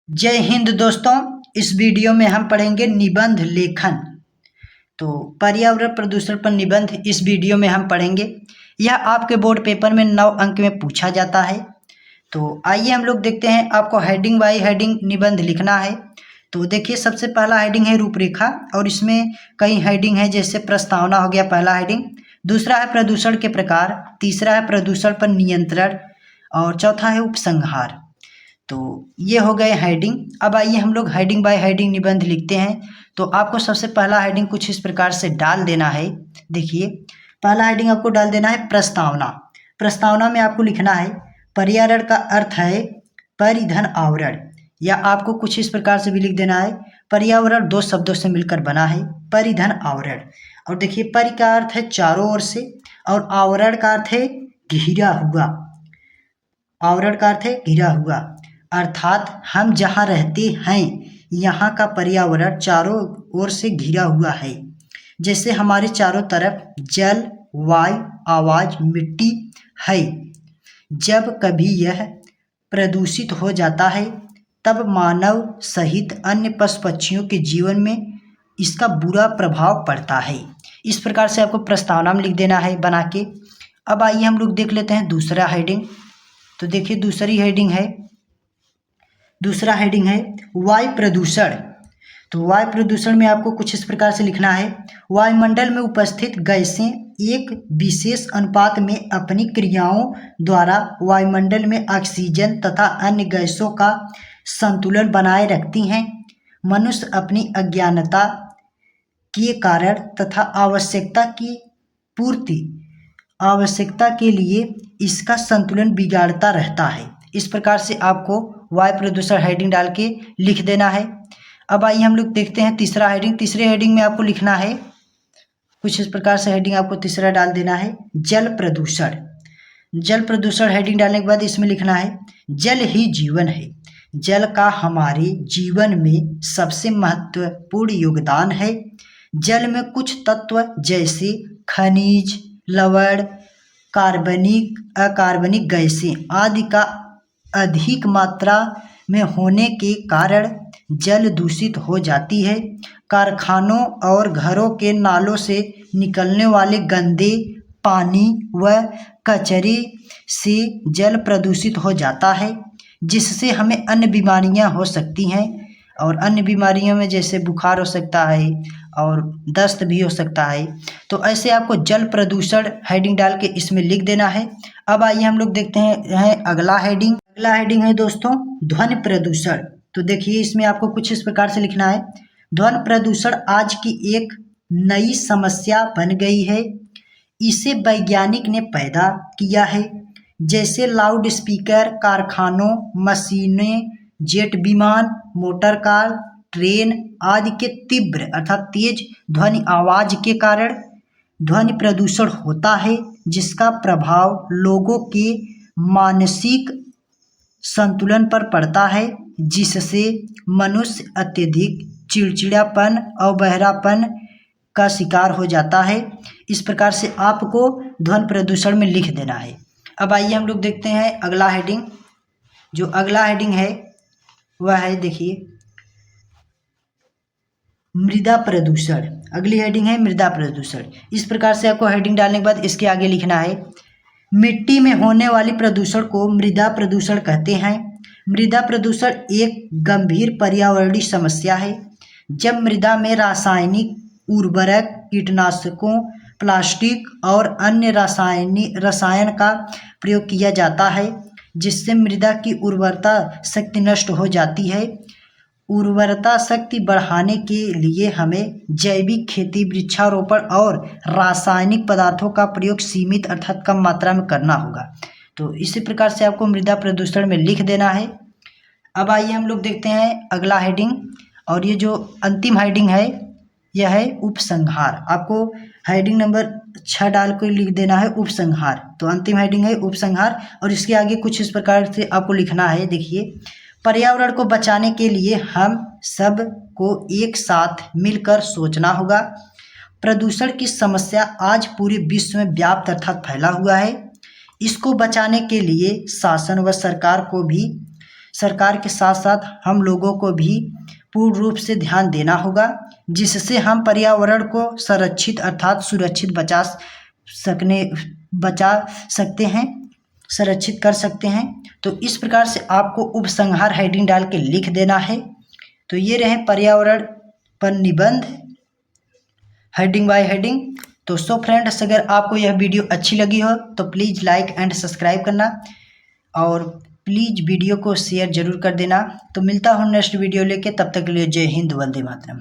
जय हिंद दोस्तों। इस वीडियो में हम पढ़ेंगे निबंध लेखन। तो पर्यावरण प्रदूषण पर निबंध इस वीडियो में हम पढ़ेंगे। यह आपके बोर्ड पेपर में 9 अंक में पूछा जाता है। तो आइए हम लोग देखते हैं। आपको हेडिंग बाय हेडिंग निबंध लिखना है। तो देखिए, सबसे पहला हेडिंग है रूपरेखा, और इसमें कई हेडिंग है, जैसे प्रस्तावना हो गया पहला हेडिंग, दूसरा है प्रदूषण के प्रकार, तीसरा है प्रदूषण पर नियंत्रण, और चौथा है उपसंहार। तो ये हो गए हेडिंग। अब आइए हम लोग हेडिंग बाय हेडिंग निबंध लिखते हैं। तो आपको सबसे पहला हेडिंग कुछ इस प्रकार से डाल देना है। देखिए, पहला हेडिंग आपको डाल देना है प्रस्तावना। प्रस्तावना में आपको लिखना है पर्यावरण का अर्थ है परिधन आवरण, या आपको कुछ इस प्रकार से भी लिख देना है पर्यावरण 2 शब्दों से मिलकर बना है परिधन आवरण। और देखिए, परि का अर्थ है चारों ओर से, और आवरण का अर्थ है घिरा हुआ। आवरण का अर्थ है घिरा हुआ, अर्थात हम जहाँ रहते हैं यहाँ का पर्यावरण चारों ओर से घिरा हुआ है। जैसे हमारे चारों तरफ जल, वायु, आवाज, मिट्टी है। जब कभी यह प्रदूषित हो जाता है तब मानव सहित अन्य पशु पक्षियों के जीवन में इसका बुरा प्रभाव पड़ता है। इस प्रकार से आपको प्रस्तावना में लिख देना है बना के। अब आइए हम लोग देख लेते हैं दूसरा हेडिंग। तो देखिए, दूसरा हेडिंग है वायु प्रदूषण। तो वायु प्रदूषण में आपको कुछ इस प्रकार से लिखना है वायुमंडल में उपस्थित गैसें एक विशेष अनुपात में अपनी क्रियाओं द्वारा वायुमंडल में ऑक्सीजन तथा अन्य गैसों का संतुलन बनाए रखती हैं। मनुष्य अपनी अज्ञानता के कारण तथा आवश्यकता के लिए इसका संतुलन बिगाड़ता रहता है। इस प्रकार से आपको वायु प्रदूषण हेडिंग डाल के लिख देना है। अब आइए हम लोग देखते हैं तीसरा हेडिंग। तीसरे हेडिंग में आपको लिखना है कुछ इस प्रकार से हेडिंग आपको तीसरा डाल देना है जल प्रदूषण। जल प्रदूषण हेडिंग डालने के बाद इसमें लिखना है जल ही जीवन है। जल का हमारे जीवन में सबसे महत्वपूर्ण योगदान है। जल में कुछ तत्व जैसे खनिज, लवण, कार्बनिक, अकार्बनिक गैसें आदि का अधिक मात्रा में होने के कारण जल दूषित हो जाती है। कारखानों और घरों के नालों से निकलने वाले गंदे पानी व कचरे से जल प्रदूषित हो जाता है, जिससे हमें अन्य बीमारियां हो सकती हैं। और अन्य बीमारियों में जैसे बुखार हो सकता है और दस्त भी हो सकता है। तो ऐसे आपको जल प्रदूषण हेडिंग डाल के इसमें लिख देना है। अब आइए हम लोग देखते हैं अगला हेडिंग। अगला हेडिंग है दोस्तों ध्वनि प्रदूषण। तो देखिए, इसमें आपको कुछ इस प्रकार से लिखना है ध्वनि प्रदूषण आज की एक नई समस्या बन गई है। इसे वैज्ञानिक ने पैदा किया है, जैसे लाउड स्पीकर, कारखानों, मशीनें, जेट विमान, मोटर कार, ट्रेन आदि के तीव्र अर्थात तेज ध्वनि आवाज के कारण ध्वनि प्रदूषण होता है, जिसका प्रभाव लोगों के मानसिक संतुलन पर पड़ता है, जिससे मनुष्य अत्यधिक चिड़चिड़ापन और बहरापन का शिकार हो जाता है। इस प्रकार से आपको ध्वनि प्रदूषण में लिख देना है। अब आइए हम लोग देखते हैं अगला हेडिंग। जो अगला हेडिंग है वह है, देखिए, मृदा प्रदूषण। अगली हेडिंग है मृदा प्रदूषण। इस प्रकार से आपको हेडिंग डालने के बाद इसके आगे लिखना है मिट्टी में होने वाली प्रदूषण को मृदा प्रदूषण कहते हैं। मृदा प्रदूषण एक गंभीर पर्यावरणीय समस्या है। जब मृदा में रासायनिक उर्वरक, कीटनाशकों, प्लास्टिक और अन्य रसायन का प्रयोग किया जाता है, जिससे मृदा की उर्वरता शक्ति नष्ट हो जाती है। उर्वरता शक्ति बढ़ाने के लिए हमें जैविक खेती, वृक्षारोपण और रासायनिक पदार्थों का प्रयोग सीमित अर्थात कम मात्रा में करना होगा। तो इसी प्रकार से आपको मृदा प्रदूषण में लिख देना है। अब आइए हम लोग देखते हैं अगला हेडिंग, और ये जो अंतिम हेडिंग है यह है उपसंहार। आपको हेडिंग नंबर 6 डाल कर लिख देना है उपसंहार। तो अंतिम हेडिंग है उपसंहार, और इसके आगे कुछ इस प्रकार से आपको लिखना है। देखिए, पर्यावरण को बचाने के लिए हम सब को एक साथ मिलकर सोचना होगा। प्रदूषण की समस्या आज पूरे विश्व में व्याप्त अर्थात फैला हुआ है। इसको बचाने के लिए शासन व सरकार को भी सरकार के साथ साथ हम लोगों को भी पूर्ण रूप से ध्यान देना होगा, जिससे हम पर्यावरण को संरक्षित अर्थात सुरक्षित बचा सकते हैं, संरक्षित कर सकते हैं। तो इस प्रकार से आपको उपसंहार हेडिंग डाल के लिख देना है। तो ये रहे पर्यावरण पर निबंध हेडिंग बाय हेडिंग। तो सो फ्रेंड्स, अगर आपको यह वीडियो अच्छी लगी हो तो प्लीज़ लाइक एंड सब्सक्राइब करना और प्लीज़ वीडियो को शेयर जरूर कर देना। तो मिलता हूँ नेक्स्ट वीडियो लेके, तब तक के लिए जय हिंद, वंदे मातरम।